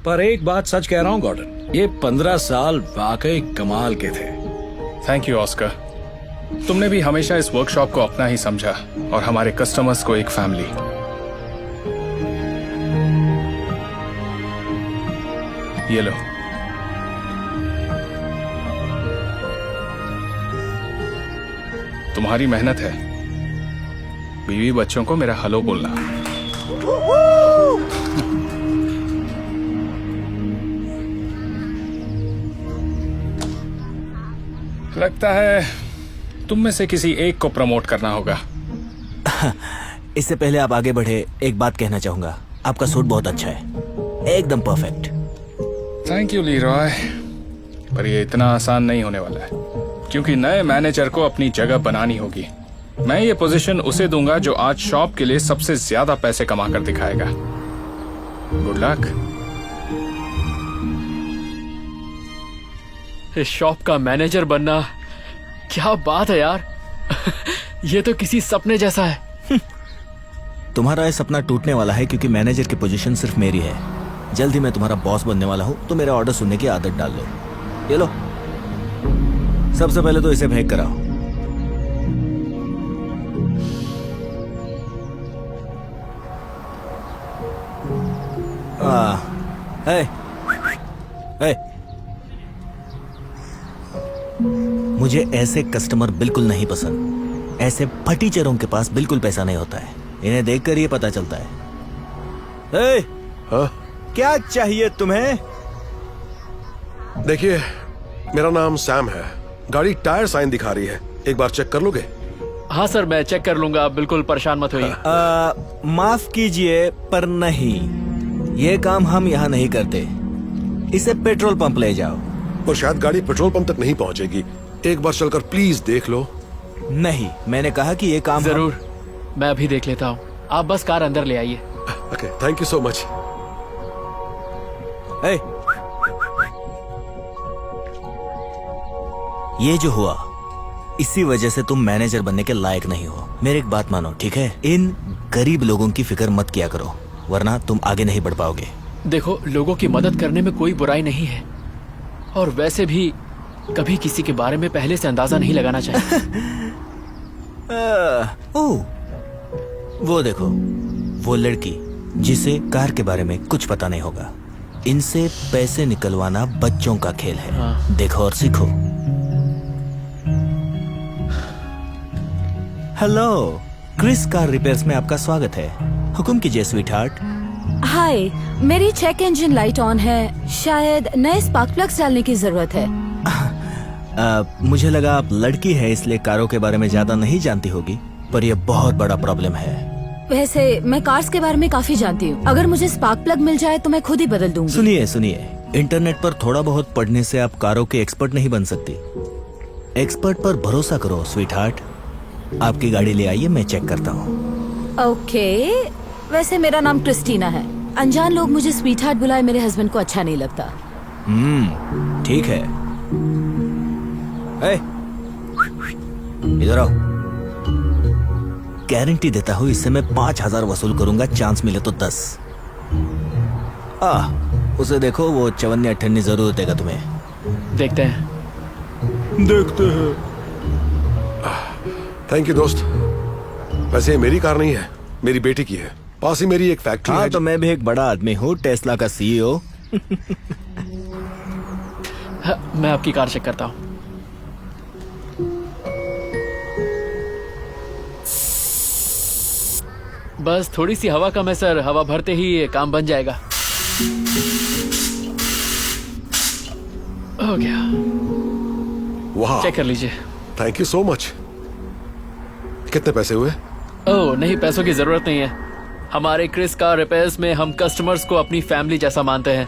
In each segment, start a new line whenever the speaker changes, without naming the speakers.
पर एक बात सच कह रहा हूँ गॉर्डन, ये 15 साल वाकई कमाल के थे।
Thank you Oscar. तुमने भी हमेशा इस वर्कशॉप को अपना ही समझा और हमारे कस्टमर्स को एक फैमिली। ये लो। तुम्हारी मेहनत है। बीवी बच्चों को मेरा हेलो बोलना। लगता है तुम में से किसी एक को प्रमोट करना होगा।
इससे पहले आप आगे बढ़े, एक बात कहना चाहूंगा। आपका सूट बहुत अच्छा है, एकदम परफेक्ट।
थैंक यू लीरॉय, पर ये इतना आसान नहीं होने वाला है, क्योंकि नए मैनेजर को अपनी जगह बनानी होगी। मैं ये पोजीशन उसे दूंगा जो आज शॉप के लिए सबसे ज्यादा पैसे कमा कर दिखाएगा। Good luck.
इस शॉप का मैनेजर बनना, क्या बात है यार। ये तो किसी सपने जैसा है।
तुम्हारा ये सपना टूटने वाला है, क्योंकि मैनेजर की पोजीशन सिर्फ मेरी है। जल्द ही मैं तुम्हारा बॉस बनने वाला हूँ, तो मेरा ऑर्डर सुनने की आदत डाल लो। ये लो, सबसे पहले तो इसे पैक कराओ। ए, ए, मुझे ऐसे कस्टमर बिल्कुल नहीं पसंद। ऐसे फटीचरों के पास बिल्कुल पैसा नहीं होता है, इन्हें देखकर ये पता चलता है। ए, क्या चाहिए तुम्हें?
देखिए, मेरा नाम सैम है। गाड़ी टायर साइन दिखा रही है, एक बार चेक कर लोगे?
हाँ सर, मैं चेक कर लूंगा, आप बिल्कुल परेशान मत होइए।
माफ कीजिए, पर नहीं, ये काम हम यहाँ नहीं करते। इसे पेट्रोल पंप ले जाओ।
और शायद गाड़ी पेट्रोल पंप तक नहीं पहुंचेगी, एक बार चलकर प्लीज देख लो।
नहीं, मैंने कहा कि ये काम
जरूर, मैं अभी देख लेता हूँ। आप बस कार अंदर ले आइए।
Okay, thank you so much.
ये जो हुआ, इसी वजह से तुम मैनेजर बनने के लायक नहीं हो। मेरी एक बात मानो, ठीक है? इन गरीब लोगों की फिक्र मत किया करो, वरना तुम आगे नहीं बढ़ पाओगे।
देखो, लोगों की मदद करने में कोई बुराई नहीं है, और वैसे भी कभी किसी के बारे में पहले से अंदाजा नहीं लगाना चाहिए।
वो देखो, वो लड़की जिसे कार के बारे में कुछ पता नहीं होगा। इनसे पैसे निकलवाना बच्चों का खेल है।
हाँ।
देखो और सीखो। हेलो, क्रिस कार रिपेयर्स में आपका स्वागत है। हुक्म कीजिए स्वीट हार्ट।
हाय, मेरी चेक इंजन लाइट ऑन है, शायद नए स्पार्क प्लग्स डालने की जरूरत है।
मुझे लगा आप लड़की है, इसलिए कारों के बारे में ज्यादा नहीं जानती होगी, पर यह बहुत बड़ा प्रॉब्लम है।
वैसे मैं कार्स के बारे में काफी जानती हूँ। अगर मुझे स्पार्क प्लग मिल जाए तो मैं खुद ही बदल दूंगी।
सुनिए सुनिए, इंटरनेट पर थोड़ा बहुत पढ़ने से आप कारों के एक्सपर्ट नहीं बन सकती। एक्सपर्ट पर भरोसा करो स्वीट हार्ट। आपकी गाड़ी ले आइए, मैं चेक करता हूँ।
ओके, वैसे मेरा नाम क्रिस्टीना है। अनजान लोग मुझे स्वीट हार्ट बुलाए मेरे हस्बैंड को अच्छा नहीं लगता।
ठीक है। इधर आओ। गारंटी देता हूँ, इससे मैं 5,000 वसूल करूंगा, चांस मिले तो 10। उसे देखो, वो चवन्नी अठन्नी जरूर देगा तुम्हें।
देखते हैं।
थैंक यू दोस्त। वैसे ये मेरी कार नहीं है, मेरी बेटी की है। पास ही मेरी एक फैक्ट्री है।
तो मैं भी एक बड़ा आदमी हूँ, टेस्ला का CEO।
हाँ, मैं आपकी कार चेक करता हूँ। बस थोड़ी सी हवा कम है सर, हवा भरते ही ये काम बन जाएगा। हो गया।
वाह,
चेक कर लीजिए।
Thank you so much. कितने पैसे हुए?
ओह नहीं, पैसों की जरूरत नहीं है। हमारे क्रिस कार रिपेयर्स में हम कस्टमर्स को अपनी फैमिली जैसा मानते हैं,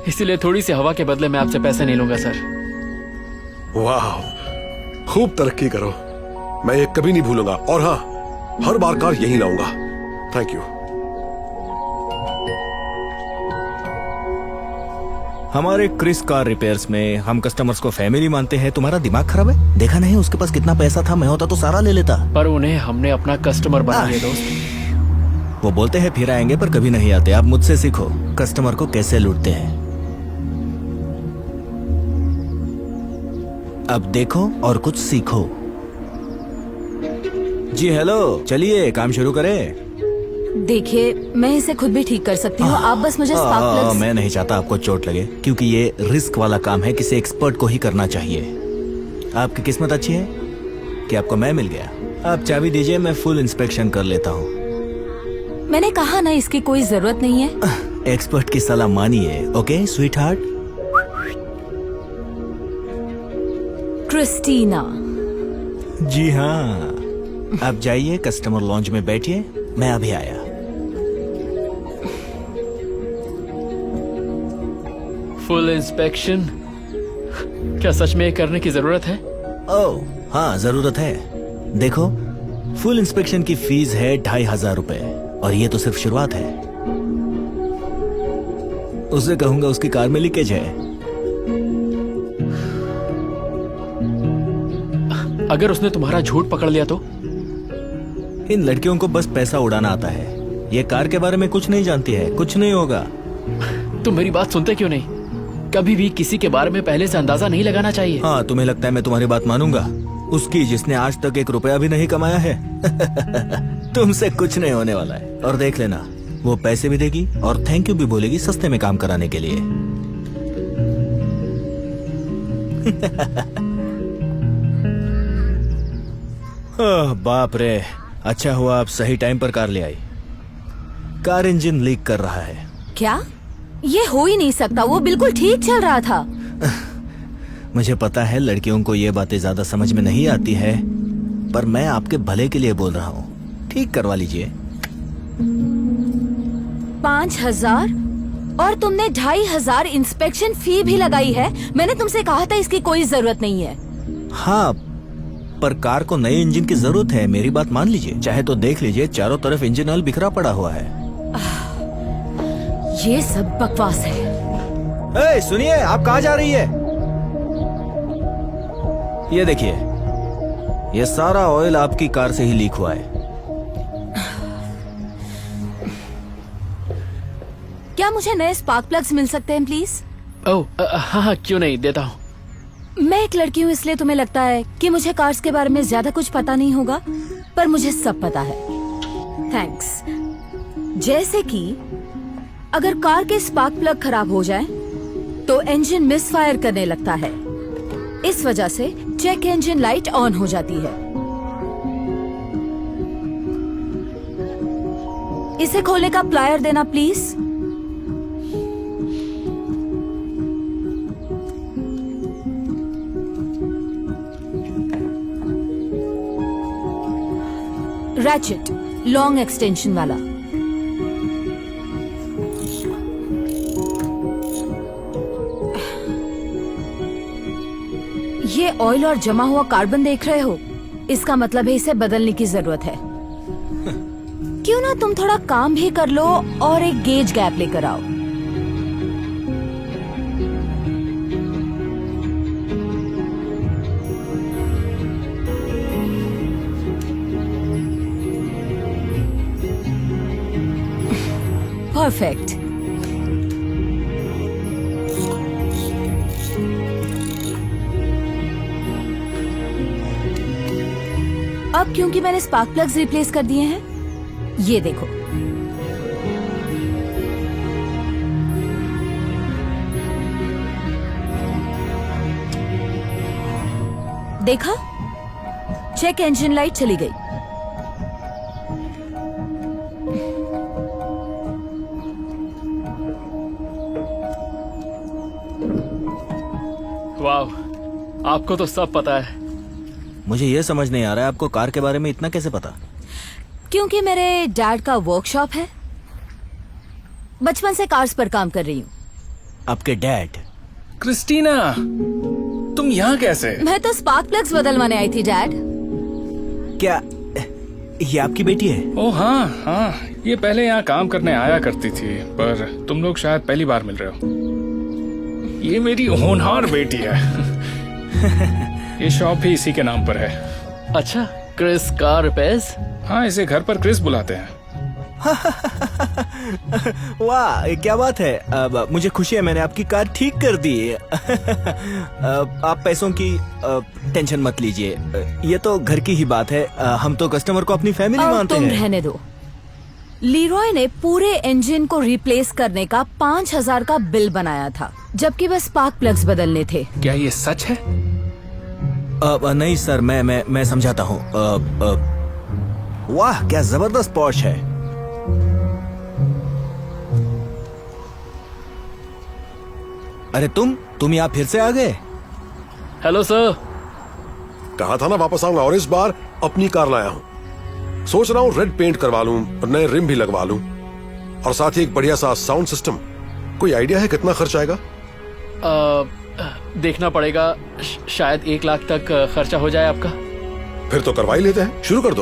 इसीलिए थोड़ी सी हवा के बदले मैं आपसे पैसे नहीं लूंगा सर।
वाह, खूब तरक्की करो। मैं ये कभी नहीं भूलूंगा, और हाँ, हर बार कार यहीं लाऊंगा। Thank you.
हमारे क्रिस कार रिपेयर्स में हम कस्टमर्स को फैमिली मानते हैं। तुम्हारा दिमाग खराब है? देखा नहीं उसके पास कितना पैसा था? मैं होता तो सारा ले लेता।
पर उन्हें हमने अपना कस्टमर बना लिया दोस्त।
वो बोलते हैं फिर आएंगे पर कभी नहीं आते। आप मुझसे सीखो कस्टमर को कैसे लूटते हैं। अब देखो और कुछ सीखो। जी हेलो, चलिए काम शुरू करें।
देखिए, मैं इसे खुद भी ठीक कर सकती हूँ, आप बस मुझे स्पार्क प्लग्स।
मैं नहीं चाहता आपको चोट लगे, क्योंकि ये रिस्क वाला काम है, किसी एक्सपर्ट को ही करना चाहिए। आपकी किस्मत अच्छी है कि आपको मैं मिल गया। आप चाबी दीजिए, मैं फुल इंस्पेक्शन कर लेता हूँ।
मैंने कहा ना, इसकी कोई जरूरत नहीं है।
एक्सपर्ट की सलाह मानिए, ओके स्वीट हार्ट।
क्रिस्टीना।
जी हाँ, आप जाइए कस्टमर लॉन्च में बैठिए, मैं अभी आया।
फुल इंस्पेक्शन क्या सच में करने की जरूरत है?
ओह हाँ, जरूरत है। देखो, फुल इंस्पेक्शन की फीस है 2500 रुपए, और ये तो सिर्फ शुरुआत है। उसे कहूंगा उसकी कार में लीकेज है।
अगर उसने तुम्हारा झूठ पकड़ लिया तो?
इन लड़कियों को बस पैसा उड़ाना आता है। ये कार के बारे में कुछ नहीं जानती है, कुछ नहीं होगा।
तुम मेरी बात सुनते क्यों नहीं? कभी भी किसी के बारे में पहले से अंदाजा नहीं लगाना चाहिए।
हाँ, तुम्हें लगता है मैं तुम्हारी बात मानूंगा? उसकी जिसने आज तक 1 रुपया भी नहीं कमाया है। तुमसे कुछ नहीं होने वाला है, और देख लेना, वो पैसे भी देगी और थैंक यू भी बोलेगी सस्ते में काम कराने के लिए। बाप रे, अच्छा हुआ आप सही टाइम पर कार ले आई। कार इंजन लीक कर रहा है।
क्या? ये हो ही नहीं सकता, वो बिल्कुल ठीक चल रहा था।
मुझे पता है लड़कियों को ये बातें ज्यादा समझ में नहीं आती है, पर मैं आपके भले के लिए बोल रहा हूँ। ठीक करवा लीजिए।
5000 और तुमने 2500 इंस्पेक्शन फी भी लगाई है। मैंने तुमसे कहा था इसकी कोई जरूरत नहीं है।
हाँ, पर कार को नए इंजन की जरूरत है, मेरी बात मान लीजिए। चाहे तो देख लीजिए, चारों तरफ इंजन ऑयल बिखरा पड़ा हुआ है।
ये सब बकवास है।
ए, सुनिए, आप कहाँ जा रही है? ये देखिए, ये सारा ऑयल आपकी कार से ही लीक हुआ है।
क्या मुझे नए स्पार्क प्लग्स मिल सकते हैं प्लीज?
ओह हाँ हाँ, क्यों नहीं, देता हूँ।
मैं एक लड़की हूँ, इसलिए तुम्हें लगता है कि मुझे कार्स के बारे में ज्यादा कुछ पता नहीं होगा, पर मुझे सब पता है। थैंक्स। जैसे कि अगर कार के स्पार्क प्लग खराब हो जाए तो इंजन मिसफायर करने लगता है। इस वजह से चेक इंजन लाइट ऑन हो जाती है। इसे खोलने का प्लायर देना प्लीज। रैचेट, लॉन्ग एक्सटेंशन वाला। ये ऑयल और जमा हुआ कार्बन देख रहे हो? इसका मतलब है इसे बदलने की जरूरत है। क्यों ना तुम थोड़ा काम भी कर लो और एक गेज गैप लेकर आओ। परफेक्ट। अब क्योंकि मैंने स्पार्क प्लग्स रिप्लेस कर दिए हैं, ये देखो। देखा? चेक इंजन लाइट चली गई।
वाह, आपको तो सब पता है।
मुझे ये समझ नहीं आ रहा है, आपको कार के बारे में इतना कैसे पता?
क्योंकि मेरे डैड का वर्कशॉप है। बचपन से कार्स पर काम कर रही हूँ।
आपके डैड?
क्रिस्टीना, तुम यहाँ कैसे?
मैं तो स्पार्क प्लग्स बदलवाने आई थी डैड।
क्या ये आपकी बेटी है?
ओह हाँ हाँ, ये पहले यहाँ काम करने आया करती थी, पर तुम लोग शायद पहली बार मिल रहे हो। ये मेरी होनहार बेटी है। ये शॉप भी इसी के नाम पर है।
अच्छा, क्रिस कार रिपेयर्स?
हाँ, इसे घर पर क्रिस बुलाते हैं।
वाह, ये क्या बात है। अब मुझे खुशी है, मैंने आपकी कार ठीक कर दी। आप पैसों की टेंशन मत लीजिए, ये तो घर की ही बात है। हम तो कस्टमर को अपनी फैमिली
अब
मानते
तुम
हैं।
रहने दो। लीरॉय ने पूरे इंजन को रिप्लेस करने का 5,000 का बिल बनाया था, जबकि बस स्पार्क प्लग्स बदलने थे।
क्या ये सच है?
नहीं सर, मैं समझाता हूँ। वाह, क्या जबरदस्त पॉश है। अरे तुम यहाँ फिर से आ गए?
Hello sir.
कहा था ना वापस आऊंगा, और इस बार अपनी कार लाया हूं। सोच रहा हूं रेड पेंट करवा लूं और नए रिम भी लगवा लूं, और साथ ही एक बढ़िया सा साउंड सिस्टम। कोई आइडिया है कितना खर्च आएगा?
देखना पड़ेगा, शायद 1 लाख तक खर्चा हो जाए आपका।
फिर तो करवा ही लेते हैं, शुरू कर दो।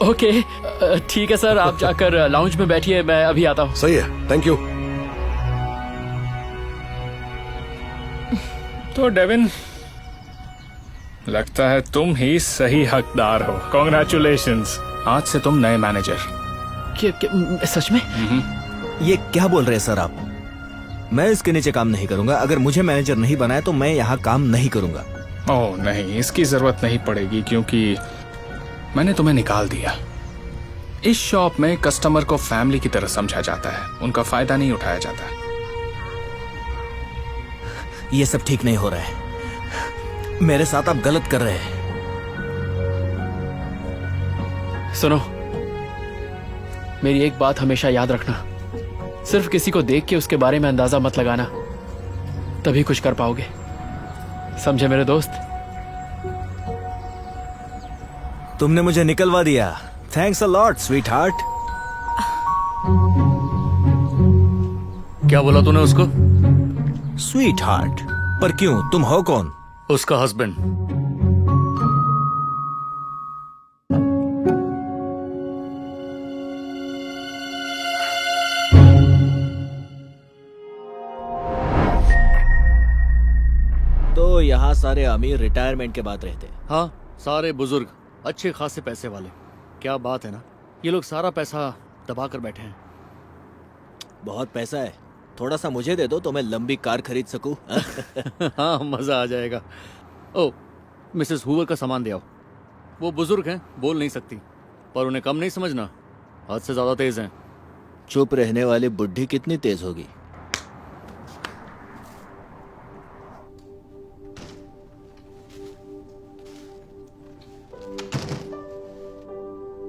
ओके, ठीक है सर, आप जाकर लाउंज में बैठिए, मैं अभी आता हूँ।
सही है, थैंक यू।
तो डेविन, लगता है तुम ही सही हकदार हो। कॉन्ग्रेचुलेशंस, आज से तुम नए मैनेजर।
सच में?
ये क्या बोल रहे हैं सर आप? मैं इसके नीचे काम नहीं करूंगा। अगर मुझे मैनेजर नहीं बनाया तो मैं यहाँ काम नहीं करूंगा।
ओह नहीं, इसकी जरूरत नहीं पड़ेगी, क्योंकि मैंने तुम्हें निकाल दिया। इस शॉप में कस्टमर को फैमिली की तरह समझा जाता है, उनका फायदा नहीं उठाया जाता।
ये सब ठीक नहीं हो रहा है, मेरे साथ आप गलत कर रहे हैं।
सुनो, मेरी एक बात हमेशा याद रखना, सिर्फ किसी को देख के उसके बारे में अंदाजा मत लगाना, तभी कुछ कर पाओगे। समझे मेरे दोस्त?
तुमने मुझे निकलवा दिया। Thanks a lot sweet heart.
क्या बोला तूने उसको?
Sweet heart? पर क्यों, तुम हो कौन?
उसका हस्बैंड।
तो यहाँ सारे अमीर रिटायरमेंट के बाद रहते हैं।
हाँ, सारे बुजुर्ग, अच्छे खासे पैसे वाले। क्या बात है ना, ये लोग सारा पैसा दबा कर बैठे हैं।
बहुत पैसा है, थोड़ा सा मुझे दे दो तो मैं लंबी कार खरीद सकूं।
हाँ, मजा आ जाएगा। ओ, मिसेस हुवर का सामान दे आओ। वो बुजुर्ग हैं, बोल नहीं सकती, पर उन्हें कम नहीं समझना, हद से ज्यादा तेज हैं।
चुप रहने वाली बुढ़ी कितनी तेज होगी?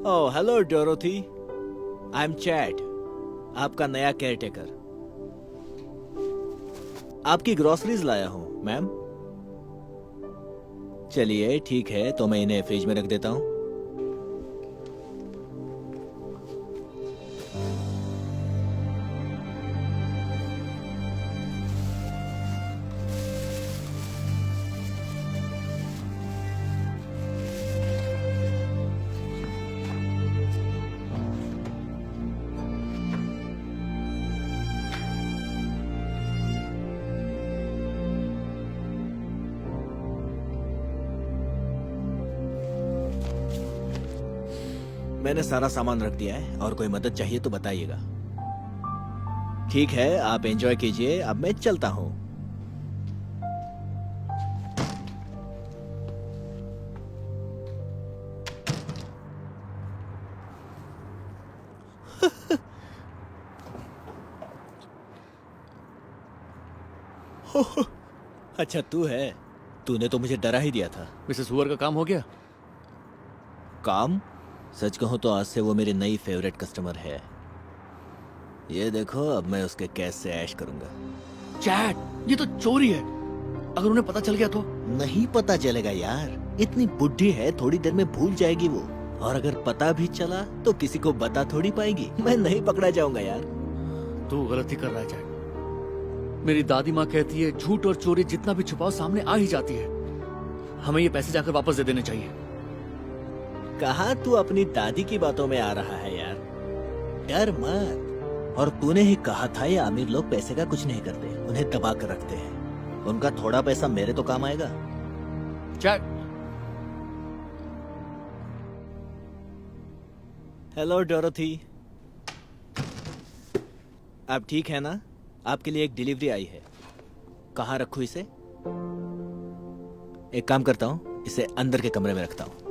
Oh hello Dorothy, I am chat, आपका नया केयरटेकर। आपकी ग्रोसरीज लाया हूं मैम। चलिए ठीक है, तो मैं इन्हें फ्रिज में रख देता हूं। मैंने सारा सामान रख दिया है, और कोई मदद चाहिए तो बताइएगा। ठीक है, आप एंजॉय कीजिए, अब मैं चलता हूं। अच्छा तू है, तूने तो मुझे डरा ही दिया था।
मिसेस हुवर का काम हो गया?
काम? सच कहूं तो आज से वो मेरी नई फेवरेट कस्टमर है। ये देखो, अब मैं उसके कैश से ऐश करूंगा।
चैट, ये तो चोरी है। अगर उन्हें पता चल गया तो?
नहीं पता चलेगा यार, इतनी बुढ़ी है, थोड़ी देर में भूल जाएगी वो। और अगर पता भी चला तो किसी को बता थोड़ी पाएगी। मैं नहीं पकड़ा जाऊंगा यार।
तू गलती कर रहा है चैट। मेरी दादी माँ कहती है, झूठ और चोरी जितना भी छुपाओ सामने आ ही जाती है। हमें ये पैसे जाकर वापस दे देने चाहिए।
कहा तू अपनी दादी की बातों में आ रहा है यार, डर मत। और तूने ही कहा था ये अमीर लोग पैसे का कुछ नहीं करते, उन्हें दबा कर रखते हैं। उनका थोड़ा पैसा मेरे तो काम आएगा।
चैट,
हेलो डोरोथी, आप ठीक है ना? आपके लिए एक डिलीवरी आई है। कहाँ रखूं इसे? एक काम करता हूँ, इसे अंदर के कमरे में रखता हूँ।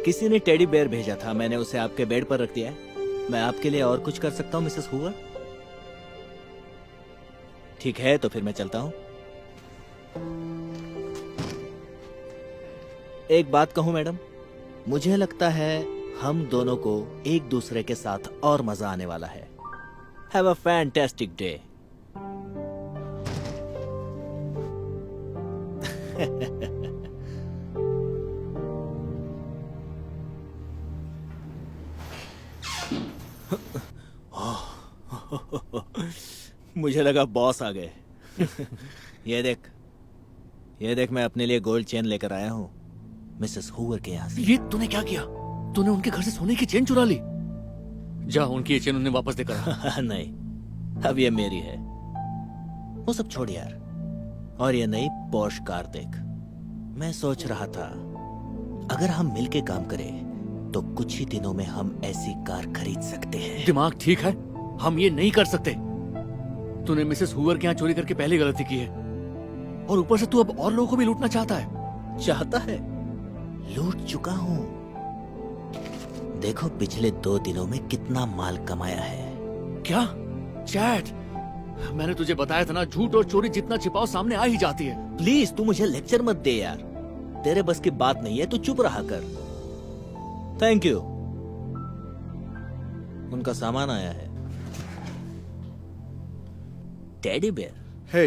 किसी ने टेडी बेयर भेजा था, मैंने उसे आपके बेड पर रख दिया है। मैं आपके लिए और कुछ कर सकता हूँ मिसेस हुवर? ठीक है, तो फिर मैं चलता हूँ। एक बात कहूँ मैडम, मुझे लगता है हम दोनों को एक दूसरे के साथ और मजा आने वाला है। Have a fantastic day. मुझे लगा बॉस आ गए। ये देख मैं अपने लिए गोल्ड चेन लेकर आया हूँ मिसेस हुवर के यहाँ से।
ये तूने क्या किया? तूने उनके घर से सोने की चेन चुरा ली? जा उनकी ये चेन उन्हें वापस देकर आ।
नहीं, अब ये मेरी है। वो सब छोड़ यार। और ये नई पॉश कार देख। मैं सोच रहा था अगर हम मिलके काम करें तो कुछ ही दिनों में हम ऐसी कार खरीद सकते हैं।
दिमाग ठीक है? हम ये नहीं कर सकते। तूने मिसेस हुवर के यहाँ चोरी करके पहले गलती की है, और ऊपर से तू अब और लोगों को भी लूटना चाहता है।
चाहता है? लूट चुका हूँ। देखो पिछले 2 दिनों में कितना माल कमाया है।
क्या? चैट, मैंने तुझे बताया था ना, झूठ और चोरी जितना छिपाओ सामने आ ही जाती है।
प्लीज तू मुझे लेक्चर मत दे यार। तेरे बस की बात नहीं है, तू चुप रहा कर। Thank you. उनका सामान आया है। Teddy bear.
हे,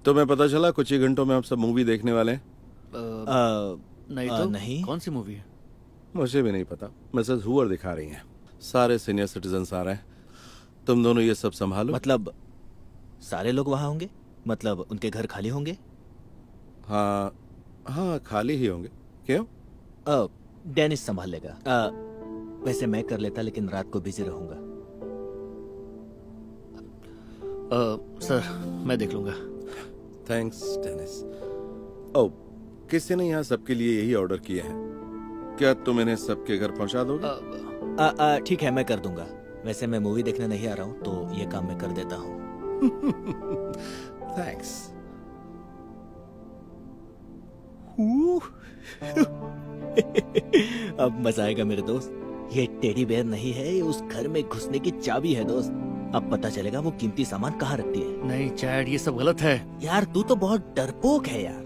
तुम्हें पता चला कुछ ही घंटों में हम सब मूवी देखने वाले हैं?
नहीं तो
नहीं।
कौन सी मूवी है?
मुझे भी नहीं पता। मिसेस हुवर दिखा रही हैं। सारे सीनियर सिटीजन्स आ रहे हैं। तुम दोनों ये सब संभालो।
मतलब सारे लोग वहां होंगे? मतलब उनके घर खाली होंगे?
हाँ हाँ, खाली ही होंगे। क्यों?
डेनिस संभाल लेगा। वैसे मैं कर लेता, लेकिन रात को बिजी रहूंगा।
सर, मैं देख लूंगा।
Thanks Dennis. ओ, किसी ने यहाँ सबके लिए यही ऑर्डर किए हैं। क्या तुम इन्हें सबके घर पहुंचा दोगे?
ठीक है, मैं कर दूंगा। वैसे मैं मूवी देखने नहीं आ रहा हूँ, तो ये काम मैं कर देता हूँ।
थैंक्स।
अब मजा आएगा मेरे दोस्त। ये टेडी बेयर नहीं है, ये उस घर में घुसने की चाबी है दोस्त। अब पता चलेगा वो कीमती सामान कहाँ रखती है।
नहीं चैट, ये सब गलत है।
यार तू तो बहुत डरपोक है यार।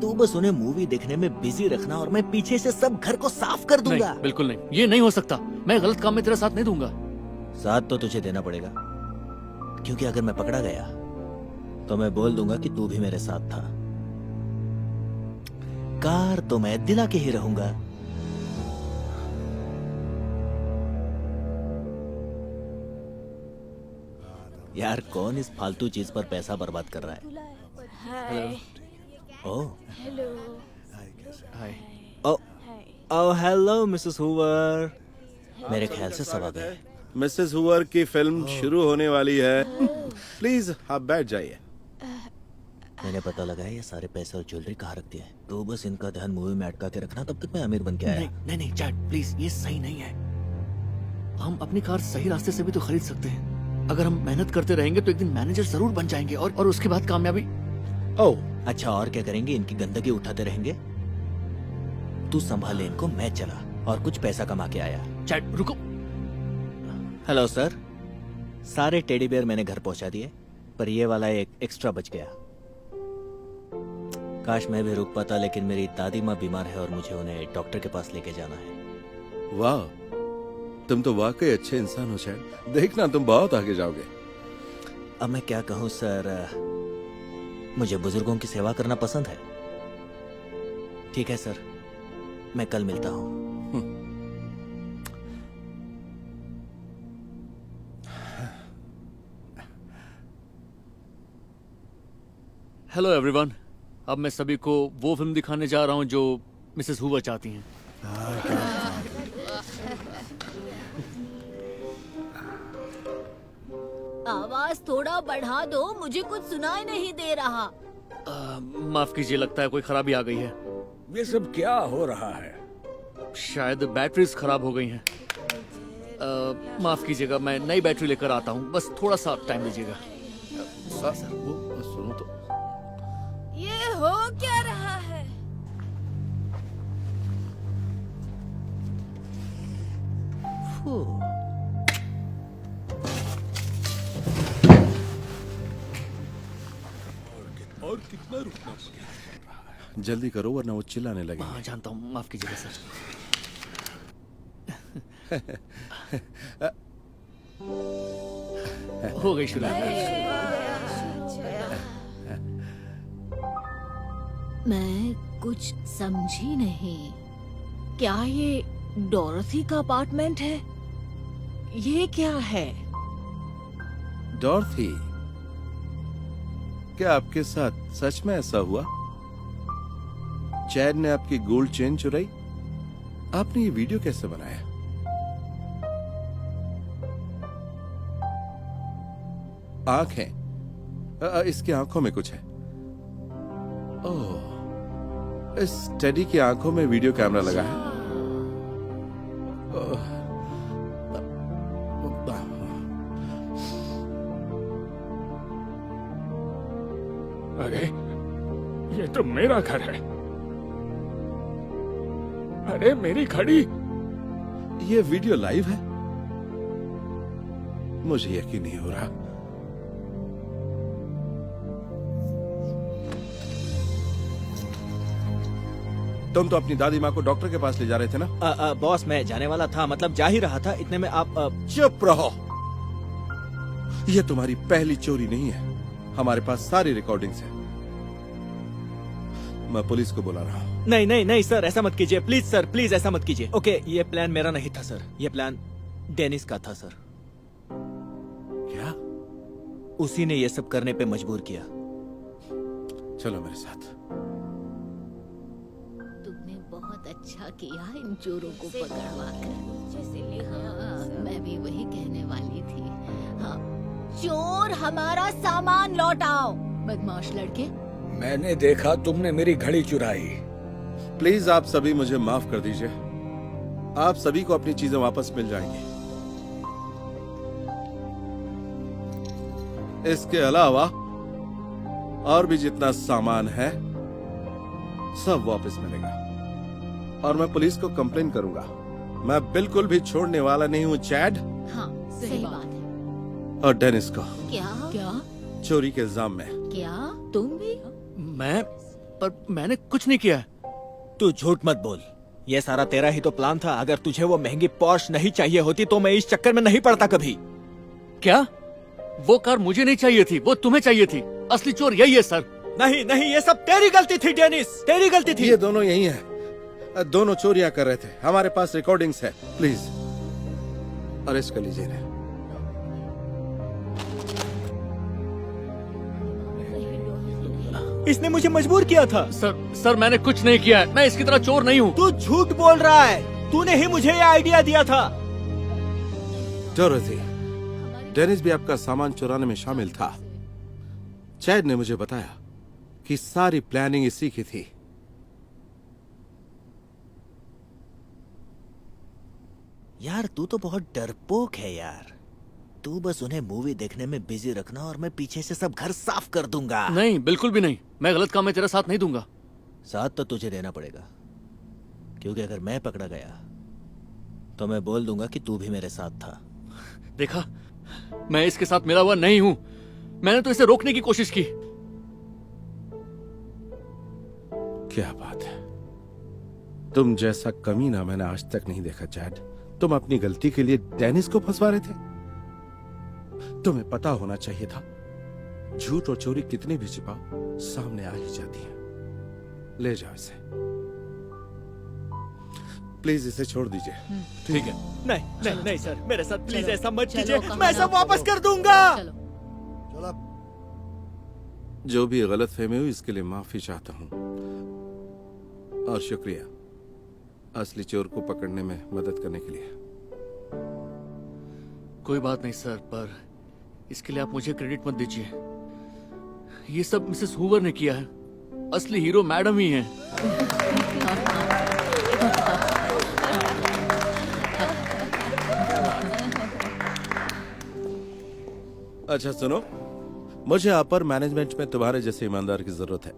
तू बस उन्हें मूवी देखने में बिजी रखना और मैं पीछे से सब घर को साफ कर दूंगा।
नहीं, बिल्कुल नहीं, ये नहीं हो सकता। मैं गलत काम में तेरा साथ नहीं दूंगा।
साथ तो तुझे देना पड़ेगा, क्योंकि अगर मैं पकड़ा गया तो मैं बोल दूंगा कि तू भी मेरे साथ था। कार तो मैं दिला के ही रहूंगा। यार कौन इस फालतू चीज पर पैसा बर्बाद कर रहा है? Oh
hi.
Oh hello Mrs Hoover. मेरे ख्याल से सब आ गए।
मिसेस हुवर की फिल्म शुरू होने वाली है। प्लीज आप बैठ जाइए।
मैंने पता लगाया ये सारे पैसे और ज्वेलरी कहाँ रखती है। तो बस इनका ध्यान मूवी में अटका के रखना, तब तक मैं अमीर बन के आया।
नहीं नहीं चैट, प्लीज, ये सही नहीं है। हम अपनी कार सही रास्ते से भी तो खरीद सकते हैं। अगर हम मेहनत करते रहेंगे तो एक दिन मैनेजर जरूर बन जाएंगे, और उसके बाद कामयाबी।
ओह अच्छा, और क्या करेंगे? इनकी गंदगी उठाते रहेंगे। तू संभाले इनको, मैं चला और कुछ पैसा कमा के आया।
चैट रुको।
हेलो सर, सारे टेडी बेयर मैंने घर पहुंचा दिए, पर ये वाला एक एक्स्ट्रा बच गया। काश मैं भी रुक पाता, लेकिन मेरी दादी माँ बीमार है और मुझे उन्हें डॉक्टर के पास लेके जाना है।
वाह, तुम तो वाकई अच्छे इंसान हो चैट। देखना तुम बहुत आगे जाओगे।
अब मैं क्या कहूँ सर, मुझे बुजुर्गों की सेवा करना पसंद है। ठीक है सर, मैं कल मिलता हूँ।
हेलो एवरीवन, अब मैं सभी को वो फिल्म दिखाने जा रहा हूँ जो मिसेस हूवर चाहती हैं।
आवाज थोड़ा बढ़ा दो, मुझे कुछ सुनाई नहीं दे रहा।
माफ कीजिए, लगता है कोई खराबी आ गई है।
ये सब क्या हो रहा है?
शायद बैटरीज खराब हो गई हैं। माफ कीजिएगा, मैं नई बैटरी लेकर आता हूँ, बस थोड़ा सा टाइम दीजिएगा।
सुनो तो,
ये हो क्या रहा है?
और कितना रुकना? जल्दी करो वरना वो चिल्लाने लगे।
हाँ जानता हूँ, माफ कीजिएगा सर। हो गई शुरू।
मैं कुछ समझी नहीं। क्या ये डोरथी का अपार्टमेंट है? ये क्या है?
डॉर्थी, क्या आपके साथ सच में ऐसा हुआ? चैड ने आपकी गोल्ड चेन चुराई? आपने ये वीडियो कैसे बनाया? आंखें, इसकी आंखों में कुछ है। ओह, इस टेडी की आंखों में वीडियो कैमरा लगा है।
अरे ये तो मेरा घर है। अरे मेरी घड़ी।
ये वीडियो लाइव है? मुझे यकीन नहीं हो रहा। तुम तो अपनी दादी माँ को डॉक्टर के पास ले जा रहे थे ना?
बॉस, मैं जाने वाला था, मतलब जा ही रहा था, इतने में आप
चुप रहो। ये तुम्हारी पहली चोरी नहीं है। हमारे पास सारी रिकॉर्डिंग्स हैं। मैं पुलिस को बुला रहा हूँ।
नहीं नहीं नहीं सर, ऐसा मत कीजिए प्लीज सर, प्लीज ऐसा मत कीजिए। ओके, ये प्लान मेरा नहीं था सर, ये प्लान डेनिस का था सर।
क्या?
उसी ने ये सब करने पे मजबूर किया।
चलो मेरे साथ।
तुमने बहुत अच्छा किया इन चोरों को पकड़वा कर। हाँ, मैं भी वही कहने वाली थी। हाँ, चोर, हमारा सामान लौटाओ। बदमाश लड़के।
मैंने देखा तुमने मेरी घड़ी चुराई।
प्लीज आप सभी मुझे माफ कर दीजिए। आप सभी को अपनी चीजें वापस मिल जाएंगी। इसके अलावा और भी जितना सामान है सब वापस मिलेगा। और मैं पुलिस को कंप्लेन करूंगा। मैं बिल्कुल भी छोड़ने वाला नहीं हूँ चैड
हाँ, सही बात है।
और डेनिस को
क्या?
चोरी के इल्जाम में।
क्या तुम भी?
पर मैंने कुछ नहीं किया है।
तू झूठ मत बोल, ये सारा तेरा ही तो प्लान था। अगर तुझे वो महंगी पॉर्श नहीं चाहिए होती तो मैं इस चक्कर में नहीं पड़ता कभी।
क्या? वो कार मुझे नहीं चाहिए थी, वो तुम्हें चाहिए थी। असली चोर यही है सर।
नहीं नहीं, ये सब तेरी गलती थी डेनिस, तेरी गलती थी।
ये दोनों यही हैं। दोनों चोरियां कर रहे थे। हमारे पास रिकॉर्डिंग्स है। प्लीज अरेस्ट कर लीजिए इन्हें।
इसने मुझे मजबूर किया था।
सर मैंने कुछ नहीं किया है। मैं इसकी तरह चोर नहीं हूँ।
तू झूठ बोल रहा है। तूने ही मुझे ये आइडिया दिया था।
डोरोथी, डेनिस भी आपका सामान चुराने में शामिल था। चैड ने मुझे बताया कि सारी प्लानिंग इसी की थी।
यार तू तो बहुत डरपोक है यार। तू बस उन्हें मूवी देखने में बिजी रखना और मैं पीछे से सब घर साफ कर दूंगा।
नहीं, बिल्कुल भी नहीं। मैं गलत काम में तेरा साथ नहीं दूंगा।
साथ तो तुझे देना पड़ेगा, क्योंकि अगर मैं पकड़ा गया तो मैं बोल दूंगा कि तू भी मेरे साथ था।
देखा, मैं इसके साथ मिला हुआ नहीं हूँ। मैंने तो इसे रोकने की कोशिश की।
क्या बात है, तुम जैसा कमीना मैंने आज तक नहीं देखा चैड। तुम अपनी गलती के लिए डेनिस को फंसवा रहे थे। तुम्हें पता होना चाहिए था झूठ और चोरी कितनी भी छिपाओ सामने आ ही जाती है। ले जाओ इसे, प्लीज इसे छोड़ दीजिए।
ठीक है।
नहीं नहीं नहीं सर, मेरे साथ प्लीज
चलो,
ऐसा मत
चलो,
कीजिए,
कहाँ
मैं सब
जाओ,
वापस
चलो।
कर दूंगा।
चलो।
जो भी गलत फहमी हुई इसके लिए माफी चाहता हूँ और शुक्रिया असली चोर को पकड़ने में मदद करने के लिए।
कोई बात नहीं सर, पर इसके लिए आप मुझे क्रेडिट मत दीजिए। ये सब मिसेस हूवर ने किया है। असली हीरो मैडम ही हैं।
अच्छा सुनो, मुझे अपर मैनेजमेंट में तुम्हारे जैसे ईमानदार की जरूरत है।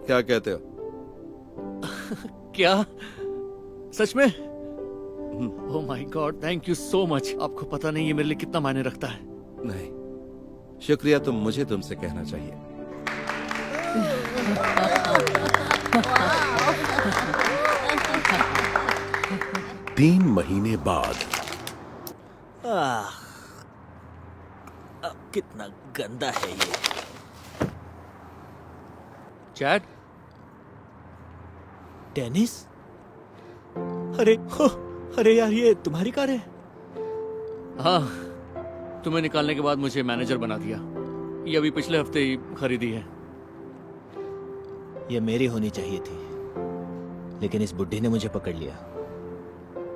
क्या कहते हो?
क्या सच में? Oh my God, thank you so much. आपको पता नहीं ये मेरे लिए कितना मायने रखता है।
नहीं, शुक्रिया तो मुझे तुमसे कहना चाहिए।
3 महीने बाद
कितना गंदा है ये।
Chat,
tennis? अरे यार, ये तुम्हारी कार है?
हाँ, तुम्हें निकालने के बाद मुझे मैनेजर बना दिया। ये अभी पिछले हफ्ते ही खरीदी है।
ये मेरी होनी चाहिए थी, लेकिन इस बुड्ढी ने मुझे पकड़ लिया।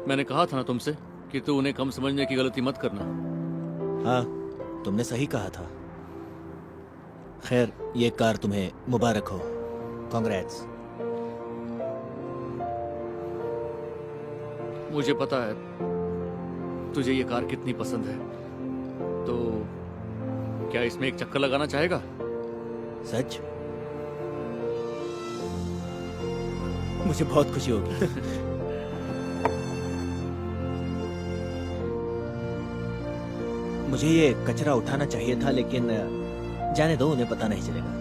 मैंने कहा था ना तुमसे कि तू उन्हें कम समझने की गलती मत करना।
हाँ, तुमने सही कहा था। खैर, ये कार तुम्हें मुबारक हो। कांग्रेट्स।
मुझे पता है तुझे ये कार कितनी पसंद है, तो क्या इसमें एक चक्कर लगाना चाहेगा?
सच? मुझे बहुत खुशी होगी। मुझे ये कचरा उठाना चाहिए था, लेकिन जाने दो, उन्हें पता नहीं चलेगा।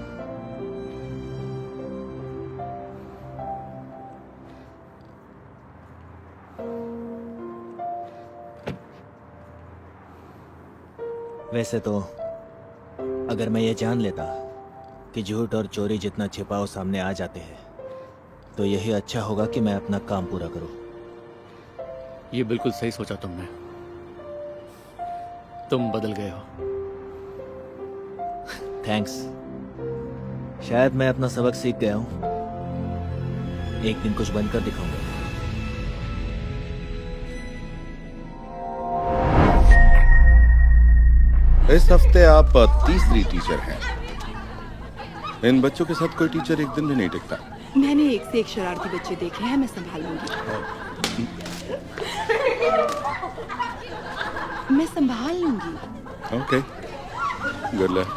वैसे तो अगर मैं ये जान लेता कि झूठ और चोरी जितना छिपाओ सामने आ जाते हैं, तो यही अच्छा होगा कि मैं अपना काम पूरा करूं।
ये बिल्कुल सही सोचा तुमने। तुम बदल गए हो।
थैंक्स। शायद मैं अपना सबक सीख गया हूं। एक दिन कुछ बनकर दिखाऊंगा।
इस हफ्ते आप तीसरी टीचर हैं। इन बच्चों के साथ कोई टीचर एक दिन भी नहीं टिकता।
मैंने एक से एक शरारती बच्चे देखे हैं, मैं संभाल लूंगी। मैं संभाल लूंगी।
Okay, good luck.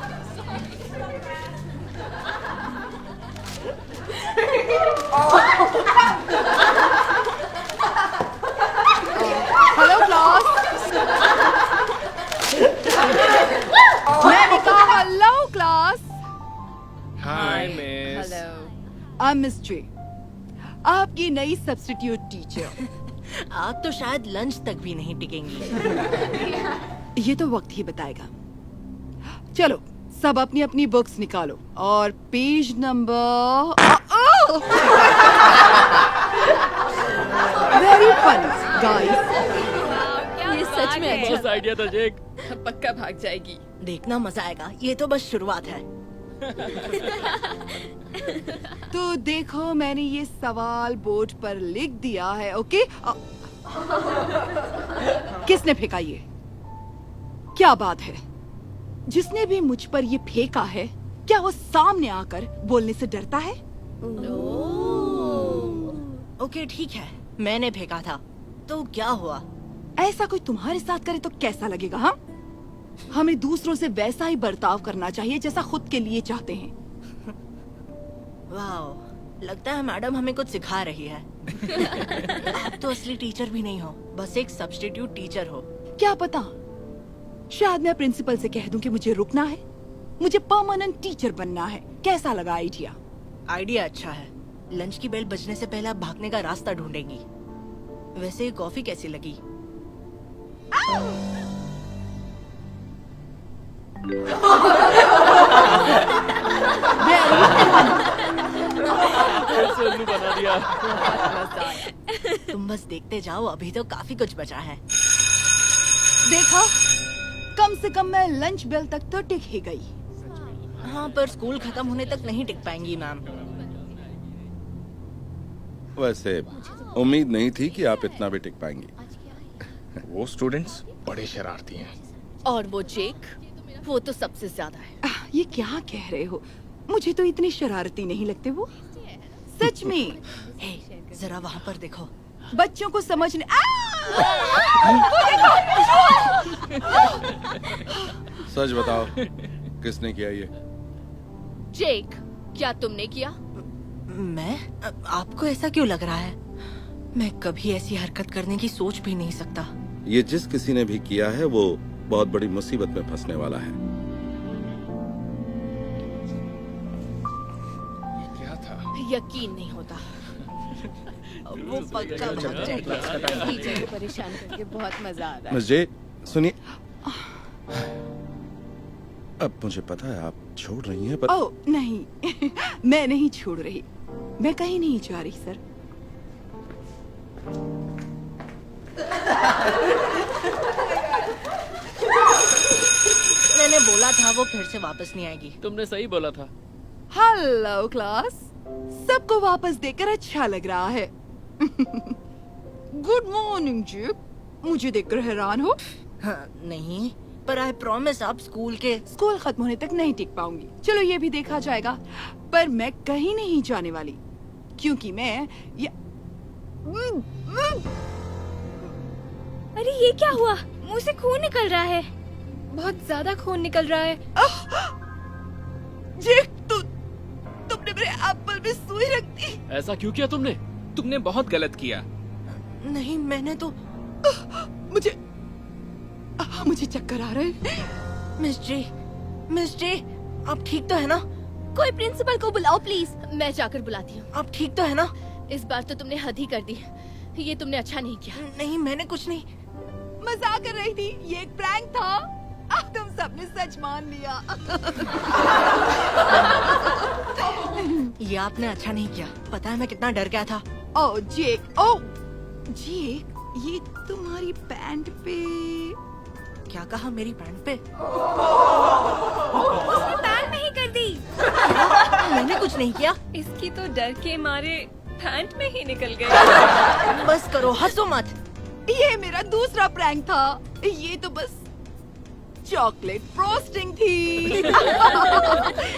Hello class. मैंने कहा hello class.
Hi miss.
Hello, I am Miss J, आपकी नई सब्स्टिट्यूट टीचर।
आप तो शायद लंच तक भी नहीं टिकेंगी।
ये तो वक्त ही बताएगा। चलो, सब अपनी अपनी बुक्स निकालो और page number very funny guys.
ये सच में
अच्छा आइडिया था जेक।
पक्का भाग जाएगी।
देखना मजा आएगा, ये तो बस शुरुआत है।
तो देखो, मैंने ये सवाल बोर्ड पर लिख दिया है, ओके? किसने फेंका ये? क्या बात है? जिसने भी मुझ पर ये फेंका है, क्या वो सामने आकर बोलने से डरता है?
ओके ठीक है, मैंने फेंका था, तो क्या हुआ?
ऐसा कोई तुम्हारे साथ करे तो कैसा लगेगा? हाँ, हमें दूसरों से वैसा ही बर्ताव करना चाहिए जैसा खुद के लिए चाहते हैं।
वाओ, लगता है मैडम हमें कुछ सिखा रही है। आप तो असली टीचर भी नहीं हो, बस एक सब्स्टिट्यूट टीचर हो।
क्या पता, शायद मैं प्रिंसिपल से कह दूं कि मुझे रुकना है, मुझे परमानेंट टीचर बनना है। कैसा लगा आइडिया?
आइडिया अच्छा है। लंच की बेल बजने से पहले आप भागने का रास्ता ढूंढेंगी। वैसे कॉफी कैसी लगी?
उल्लू बना दिया।
तुम बस देखते जाओ, अभी तो काफी कुछ बचा है।
देखा, कम से कम मैं लंच बेल तक तो टिक ही गई।
हाँ, पर स्कूल खत्म होने तक नहीं टिक पाएंगी मैम।
वैसे उम्मीद नहीं थी कि आप इतना भी टिक पाएंगी।
वो स्टूडेंट्स बड़े शरारती हैं।
और वो जेक, वो तो सबसे ज्यादा है।
ये क्या कह रहे हो? मुझे तो इतनी शरारती नहीं लगते वो, सच में।
हे, जरा वहाँ पर देखो।
बच्चों को समझने
सच बताओ, किसने किया ये?
जेक, क्या तुमने किया?
मैं? आपको ऐसा क्यों लग रहा है? मैं कभी ऐसी हरकत करने की सोच भी नहीं सकता।
ये जिस किसी ने भी किया है वो बहुत बड़ी मुसीबत में फंसने वाला है।
ये क्या था?
यकीन नहीं होता।
वो पक्का भाग जाएगा।
टीचर को परेशान करके बहुत मजा आ रहा है।
मुझे सुनिए, अब मुझे पता है आप छोड़ रही हैं, पर
ओह नहीं, मैं नहीं छोड़ रही। मैं कहीं नहीं जा रही सर।
मैंने बोला था वो फिर से वापस नहीं आएगी।
तुमने सही बोला था।
हेलो क्लास, सबको वापस देकर अच्छा लग रहा है। गुड मॉर्निंग जी, मुझे देखकर हैरान हो?
हाँ, नहीं, पर आई प्रॉमिस आप स्कूल
खत्म होने तक नहीं टिक पाऊंगी। चलो ये भी देखा जाएगा, पर मैं कहीं नहीं जाने वाली, क्योंकि मैं
अरे ये क्या हुआ? मुंह से खून निकल रहा है, बहुत ज्यादा खून निकल रहा है।
जी, तुमने मेरे एप्पल में सुई रख दी।
ऐसा क्यों किया तुमने?
तुमने बहुत गलत किया।
नहीं, मैंने तो
मुझे चक्कर आ रहे हैं।
मिस जे, आप ठीक तो है ना?
कोई प्रिंसिपल को बुलाओ प्लीज। मैं जाकर बुलाती हूँ।
आप ठीक तो है ना?
इस बार तो तुमने हद ही कर दी। ये तुमने अच्छा नहीं किया।
नहीं, मैंने कुछ नहीं।
मजाक कर रही थी, ये एक प्रैंक था। तुम सबने सच मान लिया।
ये आपने अच्छा नहीं किया। पता है मैं कितना डर गया था।
ओह जेक, ये तुम्हारी पैंट पे
क्या कहा? मेरी पैंट पे?
उसने पैंट में ही कर दी।
मैंने कुछ नहीं किया।
इसकी तो डर के मारे पैंट में ही निकल गई।
बस करो, हंसो मत।
ये मेरा दूसरा प्रैंक था। ये तो बस चॉकलेट फ्रोस्टिंग थी।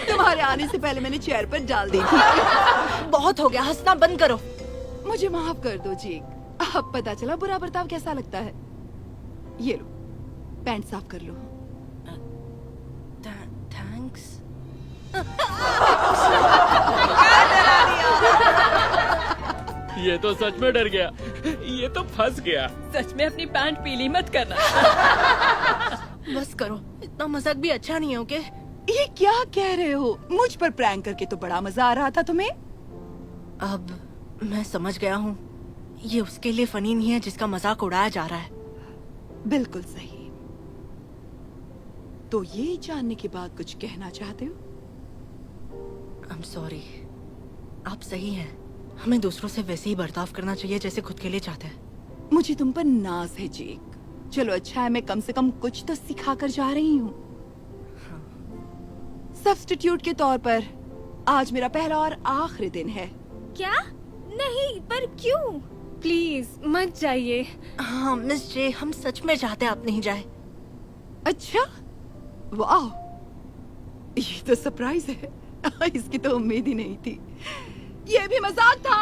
तुम्हारे आने से पहले मैंने चेयर पर डाल दी थी।
बहुत हो गया, हंसना बंद करो।
मुझे माफ कर दो जी। अब पता चला बुरा बर्ताव कैसा लगता है। ये लो, पैंट साफ कर लो।
थैंक्स।
ये तो सच में डर गया।
ये तो फंस गया।
सच में अपनी पैंट पीली मत करना।
बस करो, इतना मजाक भी अच्छा नहीं है। ओके?
ये क्या कह रहे हो? मुझ पर प्रैंक करके तो बड़ा मजा आ रहा था तुम्हें।
अब मैं समझ गया हूँ, ये उसके लिए फनी नहीं है जिसका मजाक उड़ाया जा रहा है।
बिल्कुल सही। तो ये जानने के बाद कुछ कहना चाहते हो?
I'm sorry। आप सही हैं। हमें दूसरों से वैसे ही बर्ताव करना चाहिए जैसे खुद के लिए चाहते हैं।
मुझे तुम पर नाज है जेक। चलो अच्छा है, मैं कम से कम कुछ तो सिखा कर जा रही हूँ। सब्स्टिट्यूट के तौर पर आज मेरा पहला और आखिरी दिन है।
क्या? नहीं, पर क्यों? प्लीज मत जाइए।
हाँ मिस जे, हम सच में चाहते हैं आप नहीं जाए।
अच्छा, वाह, ये तो सरप्राइज है। इसकी तो उम्मीद ही नहीं थी। ये भी मजाक था।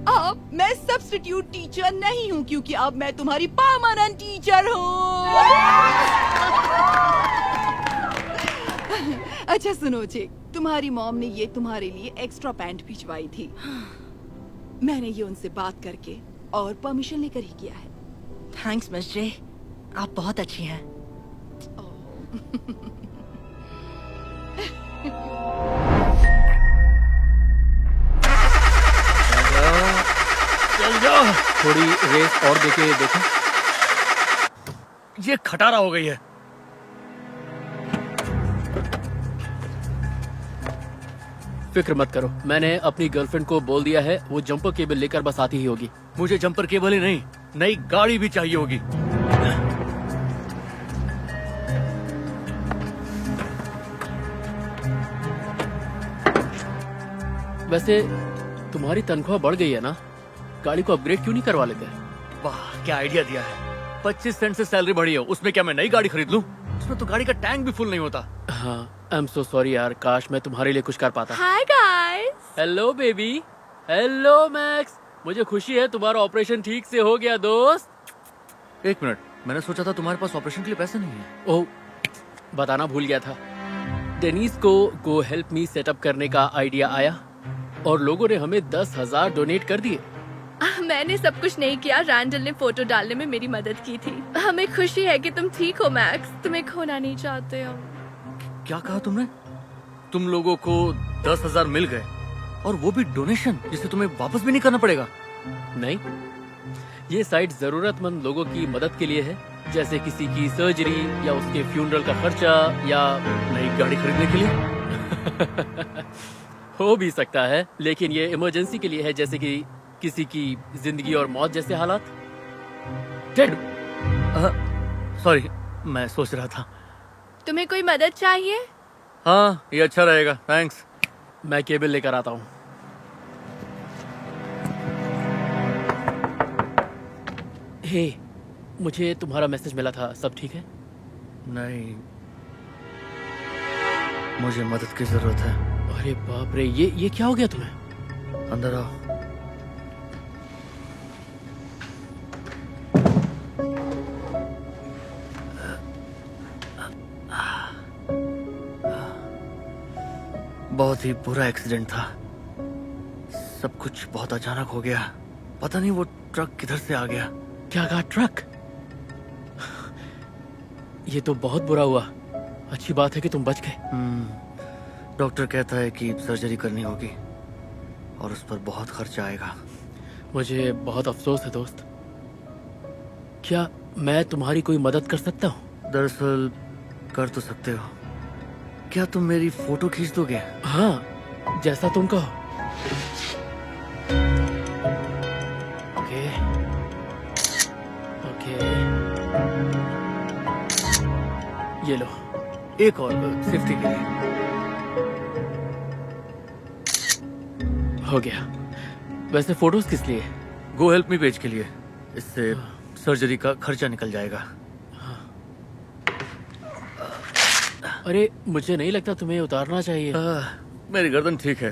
अब मैं सब्स्टिट्यूट टीचर नहीं हूँ, क्योंकि अब मैं तुम्हारी परमानेंट टीचर हूँ। अच्छा सुनो जी, तुम्हारी मॉम ने ये तुम्हारे लिए एक्स्ट्रा पैंट भिजवाई थी। मैंने ये उनसे बात करके और परमिशन लेकर ही किया है।
थैंक्स मिस जे, आप बहुत अच्छी हैं।
चल जाओ, थोड़ी रेस और देके देखो। ये खटारा हो गई है।
फिक्र मत करो, मैंने अपनी गर्लफ्रेंड को बोल दिया है, वो जंपर केबल लेकर बस आती ही होगी।
मुझे जंपर केबल ही नहीं, नई गाड़ी भी चाहिए होगी।
वैसे तुम्हारी तनख्वाह बढ़ गई है ना, गाड़ी को अपग्रेड क्यों नहीं करवा लेते?
वाह, क्या आइडिया दिया है। 25 सेंट से सैलरी बढ़ी है, उसमें क्या मैं नई गाड़ी खरीद लूं? उसमें तो गाड़ी का टैंक भी फुल नहीं होता।
हाँ, आई एम सो सॉरी यार, काश मैं तुम्हारे लिए कुछ कर पाता।
Hi guys.
Hello baby. Hello max. मुझे खुशी है तुम्हारा ऑपरेशन ठीक से हो गया दोस्त।
एक मिनट, मैंने सोचा था तुम्हारे पास ऑपरेशन के लिए पैसे नहीं है।
ओह, बताना भूल गया था। डेनिस को गो हेल्प मी सेटअप करने का आइडिया आया और लोगों ने हमें 10,000 डोनेट कर दिए।
मैंने सब कुछ नहीं किया, रैंडल ने फोटो डालने में मेरी मदद की थी। हमें खुशी है कि तुम ठीक हो मैक्स, तुम्हें खोना नहीं चाहते हो।
क्या कहा तुमने? तुम लोगों को 10,000 मिल गए, और वो भी डोनेशन, जिसे तुम्हें वापस भी नहीं करना पड़ेगा?
नहीं, ये साइट जरूरतमंद लोगों की मदद के लिए है, जैसे किसी की सर्जरी या उसके फ्यूनरल का खर्चा या
नई गाड़ी खरीदने के लिए।
हो भी सकता है, लेकिन ये इमरजेंसी के लिए है, जैसे कि किसी की जिंदगी और मौत जैसे हालात। टेड,
सॉरी, मैं सोच रहा था।
तुम्हें कोई मदद चाहिए?
हाँ, ये अच्छा रहेगा, थैंक्स।
मैं केबल लेकर आता हूँ। हे, मुझे तुम्हारा मैसेज मिला था, सब ठीक है?
नहीं, मुझे मदद की जरूरत है।
अरे बाप रे, ये क्या हो गया तुम्हें?
अंदर आओ। बहुत ही बुरा एक्सीडेंट था, सब कुछ बहुत अचानक हो गया। पता नहीं वो ट्रक किधर से आ गया।
क्या कहा, ट्रक? ये तो बहुत बुरा हुआ। अच्छी बात है कि तुम बच गए।
डॉक्टर कहता है कि सर्जरी करनी होगी और उस पर बहुत खर्चा आएगा।
मुझे बहुत अफसोस है दोस्त। क्या मैं तुम्हारी कोई मदद कर सकता हूँ?
दरअसल कर तो सकते हो। क्या तुम मेरी फोटो खींच दोगे?
हाँ, जैसा तुम कहो। ओके ओके, ये लो।
एक और सेफ्टी के लिए।
हो गया। वैसे फोटोज किस लिए?
गो हेल्प मी पेज के लिए। इससे सर्जरी का खर्चा निकल जाएगा।
अरे, मुझे नहीं लगता तुम्हें उतारना चाहिए।
मेरी गर्दन ठीक है।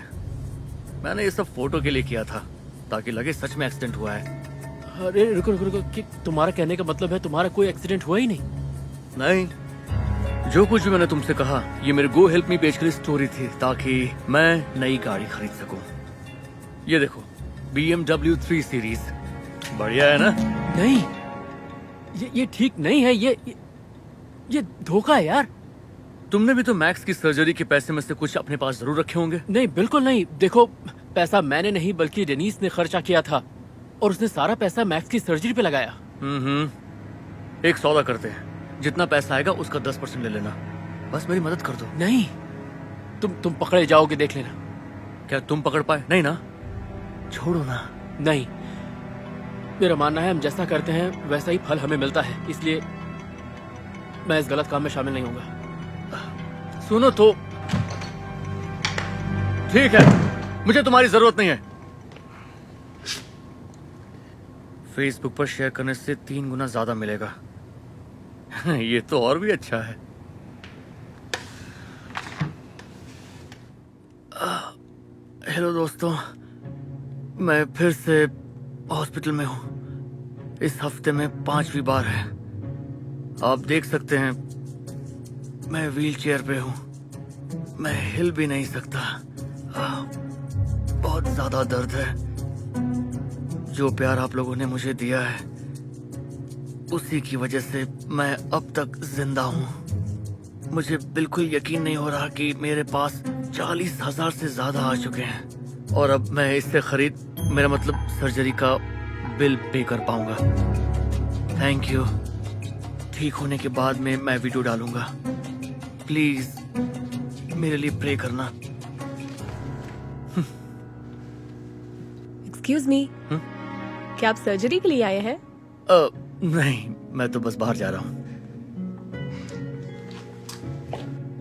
मैंने ये सब फोटो के लिए किया था, ताकि लगे सच में एक्सीडेंट हुआ है।
अरे रुको रुको रुको, कि तुम्हारा कहने का मतलब है तुम्हारा कोई एक्सीडेंट हुआ ही नहीं?
नहीं, जो कुछ भी मैंने तुमसे कहा, ये मेरे गो हेल्प मी पेज के लिए स्टोरी थी, ताकि मैं नई गाड़ी खरीद सकूं। ये देखो, BMW 3 सीरीज। बढ़िया है ना?
नहीं, ये ठीक नहीं है। ये धोखा है यार।
तुमने भी तो मैक्स की सर्जरी के पैसे में से कुछ अपने पास जरूर रखे होंगे।
नहीं, बिल्कुल नहीं। देखो, पैसा मैंने नहीं बल्कि डेनिस ने खर्चा किया था, और उसने सारा पैसा मैक्स की सर्जरी पे लगाया।
एक सौदा करते हैं, जितना पैसा आएगा उसका 10% ले लेना। बस मेरी मदद कर दो।
नहीं, तुम पकड़े जाओगे, देख लेना।
क्या तुम पकड़ पाए? नहीं ना? छोड़ो ना।
नहीं, मेरा मानना है हम जैसा करते हैं वैसा ही फल हमें मिलता है, इसलिए मैं इस गलत काम में शामिल नहीं होऊंगा।
सुनो तो, ठीक है, मुझे तुम्हारी जरूरत नहीं है। फेसबुक पर शेयर करने से 3 गुना ज्यादा मिलेगा। ये तो और भी अच्छा है। हेलो दोस्तों, मैं फिर से हॉस्पिटल में हूं। इस हफ्ते में 5वीं बार है। आप देख सकते हैं, मैं व्हील चेयर पे हूँ। मैं हिल भी नहीं सकता। बहुत ज्यादा दर्द है। जो प्यार आप लोगों ने मुझे दिया है, उसी की वजह से मैं अब तक जिंदा हूँ। मुझे बिल्कुल यकीन नहीं हो रहा कि मेरे पास 40,000 से ज्यादा आ चुके हैं, और अब मैं इससे मेरा मतलब सर्जरी का बिल पे कर पाऊंगा। Thank you. ठीक होने के बाद में मैं वीडियो डालूंगा। प्लीज मेरे लिए प्रे करना।
एक्सक्यूज मी, क्या आप सर्जरी के लिए आए हैं?
नहीं, मैं तो बस बाहर जा रहा हूँ।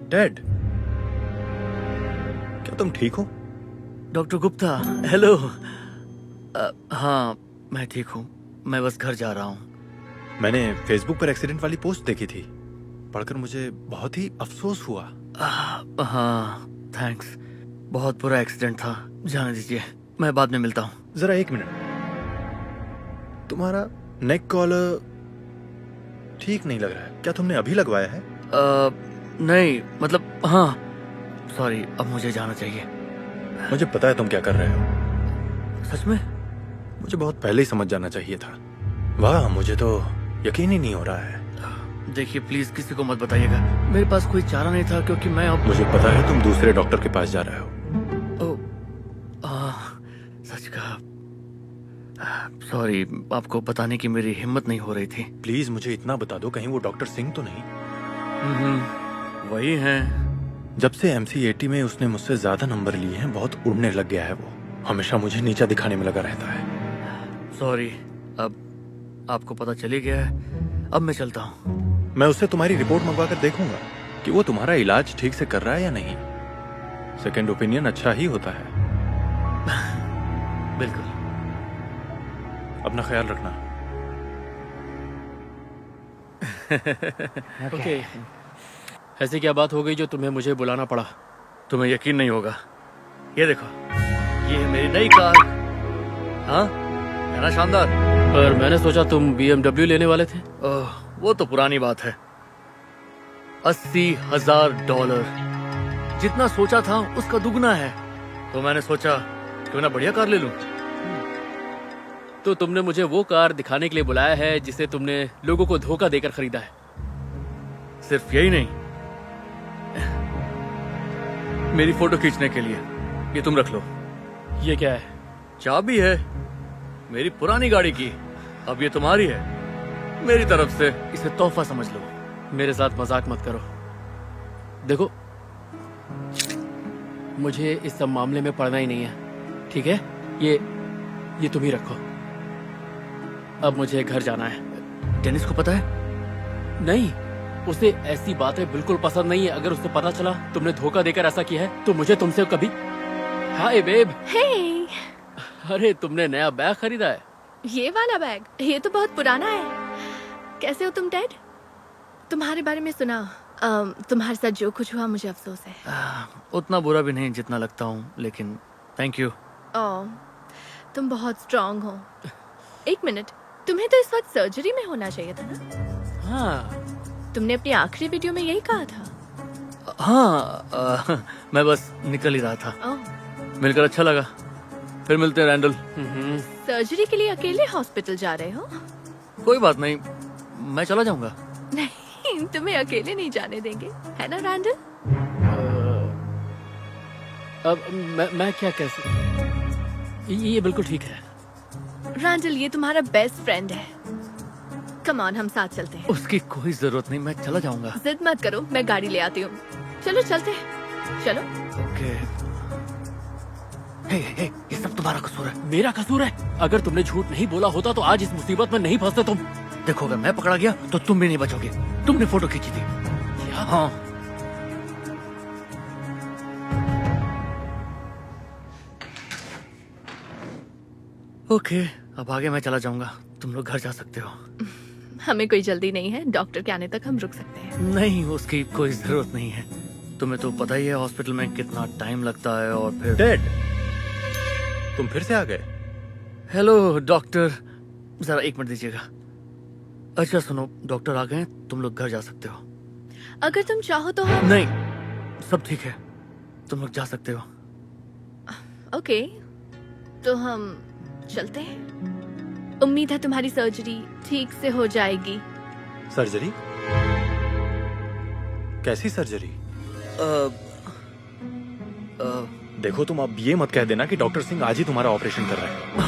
डैड, क्या तुम ठीक हो?
Doctor Gupta, hello. हाँ, मैं ठीक हूँ। मैं बस घर जा रहा हूँ।
मैंने फेसबुक पर एक्सीडेंट वाली पोस्ट देखी थी, पढ़कर मुझे बहुत ही अफसोस हुआ।
हाँ, थैंक्स। बहुत बुरा एक्सीडेंट था। जाने दीजिए, मैं बाद में मिलता हूँ।
जरा 1 मिनट, तुम्हारा नेक कॉलर ठीक नहीं लग रहा है। क्या तुमने अभी लगवाया है?
नहीं, मतलब हाँ, सॉरी, अब मुझे जाना चाहिए।
मुझे पता है तुम क्या कर रहे हो।
सच में?
मुझे बहुत पहले ही समझ जाना चाहिए था। वाह, मुझे तो यकीन ही नहीं हो रहा है।
देखिए, प्लीज किसी को मत बताइएगा। मेरे पास कोई चारा नहीं था, क्योंकि मैं अब...
मुझे पता है तुम दूसरे डॉक्टर के पास जा रहे हो।
सच कहा। सॉरी, आपको बताने की मेरी हिम्मत नहीं हो रही थी।
प्लीज मुझे इतना बता दो, कहीं वो डॉक्टर सिंह तो नहीं?
वही है।
जब से MC80 में उसने मुझसे ज्यादा नंबर लिए हैं, बहुत उड़ने लग गया है वो। हमेशा मुझे नीचा दिखाने में लगा रहता है।
सॉरी, अब आपको पता चली गया है। अब मैं चलता हूँ।
मैं उससे तुम्हारी रिपोर्ट मंगवा कर देखूंगा कि वो तुम्हारा इलाज ठीक से कर रहा है या नहीं। सेकंड ओपिनियन अच्छा ही होता है।
बिल्कुल।
अपना ख्याल रखना।
ओके, ऐसी क्या बात हो गई जो तुम्हें मुझे बुलाना पड़ा?
तुम्हें यकीन नहीं होगा। ये देखो, ये है मेरी नई कार। हाँ, है ना शानदार?
पर मैंने सोचा तुम BMW लेने वाले थे।
वो तो पुरानी बात है। $80,000। जितना सोचा था उसका दुगना है। तो मैंने सोचा क्यों ना बढ़िया कार ले लूं।
तो तुमने मुझे वो कार दिखाने के लिए बुलाया है जिसे तुमने लोगों को धोखा देकर खरीदा है?
सिर्फ यही नहीं, मेरी फोटो खींचने के लिए। ये तुम रख लो।
ये क्या है?
चाबी है मेरी पुरानी गाड़ी की। अब ये तुम्हारी है, मेरी तरफ से। इसे तोहफा समझ लो।
मेरे साथ मजाक मत करो। देखो, मुझे इस सब मामले में पड़ना ही नहीं है, ठीक है? ये तुम ही रखो। अब मुझे घर जाना है।
डेनिस को पता है?
नहीं, उसे ऐसी बातें बिल्कुल पसंद नहीं है। अगर उसे पता चला तुमने धोखा देकर ऐसा किया है तो मुझे तुमसे कभी... हाय बेब।
हे,
अरे तुमने नया बैग खरीदा है?
ये वाला बैग? ये तो बहुत पुराना है। कैसे हो तुम टेड? तुम्हारे बारे में सुना। तुम्हारे साथ जो कुछ हुआ मुझे अफसोस है।
उतना बुरा भी नहीं जितना लगता हूँ, लेकिन थैंक यू।
तुम बहुत स्ट्रांग हो। 1 मिनट, तुम्हें तो इस वक्त सर्जरी में होना चाहिए था ना?
हाँ।
तुमने अपनी आखिरी वीडियो में यही कहा था।
हाँ, मैं बस निकल ही रहा था। मिलकर अच्छा लगा। फिर मिलते हैं रैंडल।
सर्जरी के लिए अकेले हॉस्पिटल जा रहे हो?
कोई बात नहीं, मैं चला जाऊंगा।
नहीं, तुम्हें अकेले नहीं जाने देंगे, है ना रैंडल?
अब मैं क्या कह सकता? ये बिल्कुल ठीक है।
रैंडल, ये तुम्हारा बेस्ट फ्रेंड है। कम ऑन, हम साथ चलते हैं।
उसकी कोई जरूरत नहीं, मैं चला जाऊंगा।
जिद मत करो, मैं गाड़ी ले आती हूँ। चलो चलते हैं, चलो।
ओके। हे, ये सब तुम्हारा कसूर है।
मेरा कसूर है? अगर तुमने झूठ नहीं बोला होता तो आज इस मुसीबत में नहीं फंसते तुम।
देखो, अगर मैं पकड़ा गया तो तुम भी नहीं बचोगे। तुमने फोटो खींची थी। हाँ। ओके, अब आगे मैं चला जाऊंगा। तुम लोग घर जा सकते हो।
हमें कोई जल्दी नहीं है, डॉक्टर के आने तक हम रुक सकते हैं।
नहीं, उसकी कोई जरूरत नहीं है। तुम्हें तो पता ही है हॉस्पिटल में कितना टाइम लगता है। और फिर
डैड, तुम फिर से आ गए?
हेलो डॉक्टर, जरा 1 मिनट दीजिएगा। अच्छा सुनो, डॉक्टर आ गए, तुम लोग घर जा सकते हो।
अगर तुम चाहो तो हम...
नहीं, सब ठीक है, तुम लोग जा सकते हो।
ओके, तो हम चलते हैं। उम्मीद है तुम्हारी सर्जरी ठीक से हो जाएगी।
सर्जरी? कैसी सर्जरी? देखो, तुम अब ये मत कह देना कि डॉक्टर सिंह आज ही तुम्हारा ऑपरेशन कर रहे हैं।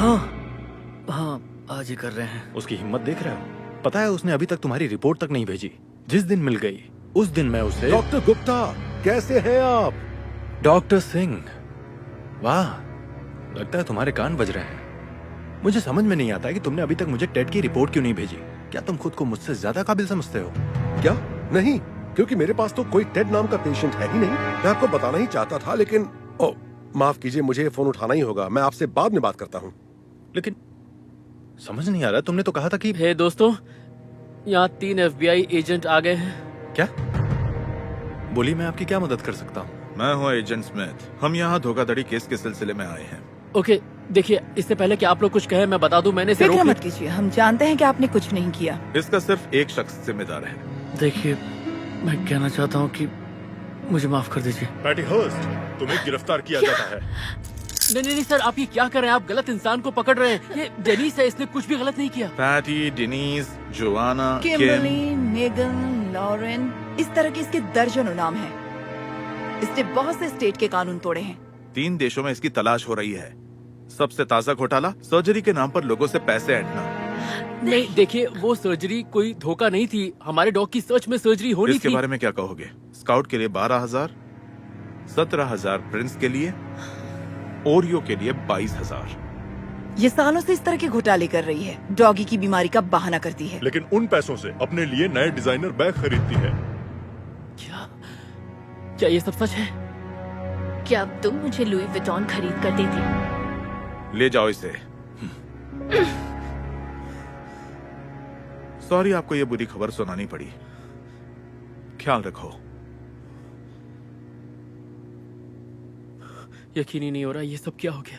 हाँ, आज ही कर रहे हैं।
उसकी हिम्मत देख रहे हो? पता है उसने अभी तक तुम्हारी रिपोर्ट तक नहीं भेजी। जिस दिन मिल गई उस दिन मैं उसे...
डॉक्टर गुप्ता, कैसे हैं आप?
डॉक्टर सिंह,
वाह, लगता है तुम्हारे कान बज रहे हैं। मुझे समझ में नहीं आता है कि तुमने अभी तक मुझे टेड की रिपोर्ट क्यों नहीं भेजी। क्या तुम खुद को मुझसे ज्यादा काबिल समझते हो?
क्या? नहीं, क्योंकि मेरे पास तो कोई टेड नाम का पेशेंट है ही नहीं। मैं आपको बताना ही चाहता था, लेकिन ओ माफ कीजिए, मुझे फोन उठाना ही होगा। मैं आपसे बाद में बात करता हूँ।
लेकिन समझ नहीं आ रहा, तुमने तो कहा था कि
हे दोस्तों, यहाँ 3 FBI एजेंट आ गए हैं।
क्या? बोली, मैं आपकी क्या मदद कर सकता हूँ?
मैं हूँ एजेंट स्मिथ। हम यहाँ धोखाधड़ी केस के सिलसिले में आए हैं।
ओके, देखिए, इससे पहले कि आप लोग कुछ कहें, मैं बता दूं, मैंने इसे
फिक्र
रोक
मत कीजिए, हम जानते हैं कि आपने कुछ नहीं किया।
इसका सिर्फ एक शख्स जिम्मेदार है।
देखिए, मैं कहना चाहता हूँ कि मुझे माफ कर दीजिए।
पैटी हर्स्ट, तुम्हें गिरफ्तार किया जाता है।
नहीं सर, आप ये क्या कर रहे हैं? आप गलत इंसान को पकड़ रहे हैं। ये डेनिस है, इसने कुछ भी गलत नहीं किया।
Patty, Dennis, Joanna,
Kimberly, Megan, Lauren, इस तरह के इसके दर्जनों नाम हैं। इसने बहुत से स्टेट के कानून तोड़े हैं।
3 देशों में इसकी तलाश हो रही है। सबसे ताजा घोटाला सर्जरी के नाम पर लोगों से पैसे ऐंठना।
नहीं, देखिए, वो सर्जरी कोई धोखा नहीं थी। हमारे डॉग की सच में सर्जरी होनी थी।
इसके बारे में क्या कहोगे? स्काउट के लिए 12,000, 17,000 प्रिंस के लिए, ओरियो के लिए 22,000।
ये सालों से इस तरह के घोटाले कर रही है। डॉगी की बीमारी का बहाना करती है।
लेकिन उन पैसों से अपने लिए नए डिजाइनर बैग खरीदती है।
क्या ये सब सच है?
क्या तुम मुझे लुई विटॉन खरीद कर देते?
ले जाओ इसे। सॉरी, आपको ये बुरी खबर सुनानी पड़ी। ख्याल रखो।
यकीन ही नहीं हो रहा, ये सब क्या हो गया?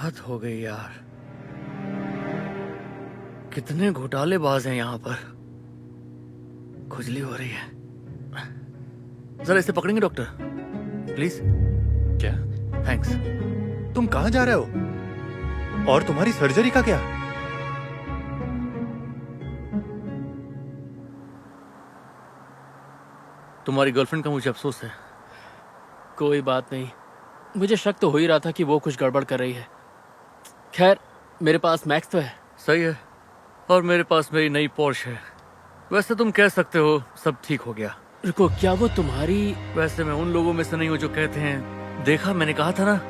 हद हो गई यार, कितने घोटालेबाज हैं यहाँ पर। खुजली हो रही है। जरा इसे पकड़ेंगे डॉक्टर, प्लीज?
क्या?
थैंक्स।
तुम कहाँ जा रहे हो? और तुम्हारी सर्जरी का क्या?
तुम्हारी गर्लफ्रेंड का मुझे अफसोस है।
कोई बात नहीं, मुझे शक तो हो ही रहा था कि वो कुछ गड़बड़ कर रही है। खैर, मेरे पास मैक्स तो है।
सही है, और मेरे पास मेरी नई पोर्श है। वैसे तुम कह सकते हो सब ठीक हो गया।
रुको, क्या वो तुम्हारी?
वैसे मैं उन लोगों में से नहीं हूँ जो कहते हैं देखा, मैंने कहा था ना।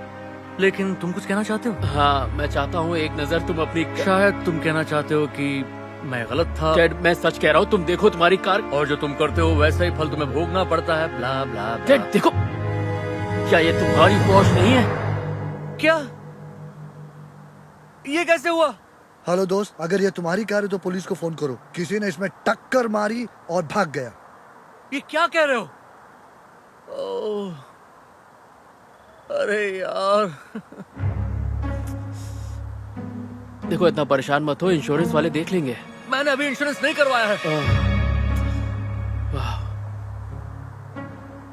लेकिन तुम कुछ कहना चाहते हो?
हाँ, मैं चाहता हूँ एक नजर तुम अपनी।
शायद तुम कहना चाहते हो कि मैं गलत था।
टेड, मैं सच कह रहा हूँ। तुम देखो तुम्हारी कार,
और जो तुम करते हो वैसा ही फल तुम्हें भोगना पड़ता है। ब्ला ब्ला ब्ला।
टेड देखो, क्या ये तुम्हारी पोर्श नहीं है?
क्या? ये कैसे हुआ?
हेलो दोस्त, अगर ये तुम्हारी कार है तो पुलिस को फोन करो। किसी ने इसमें टक्कर मारी और भाग गया।
ये क्या कह रहे हो? ओह, अरे यार।
देखो, इतना परेशान मत हो, इंश्योरेंस वाले देख लेंगे।
मैंने अभी इंश्योरेंस नहीं करवाया है।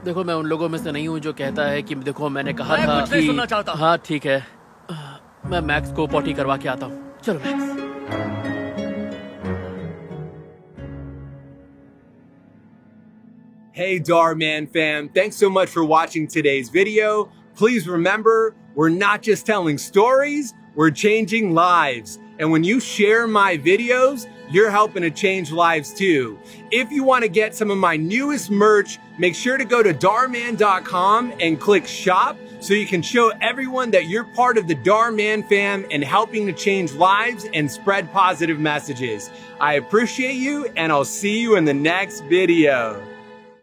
देखो, मैं उन लोगों में से नहीं हूँ जो कहता है कि देखो मैंने कहा
मैं
था
कुछ नहीं
कि
सुनना चाहता।
हाँ ठीक है, मैं मैक्स को पॉटी करवा के आता हूँ। चलो max.
Hey Darman fam, thanks so much for watching today's video. Please remember, we're not just telling stories, we're changing lives. And when you share my videos, you're helping to change lives too. If you want to get some of my newest merch, make sure to go to Darman.com and click shop so you can show everyone that you're part of the Darman fam and helping to change lives and spread positive messages. I appreciate you, and I'll see you in the next video.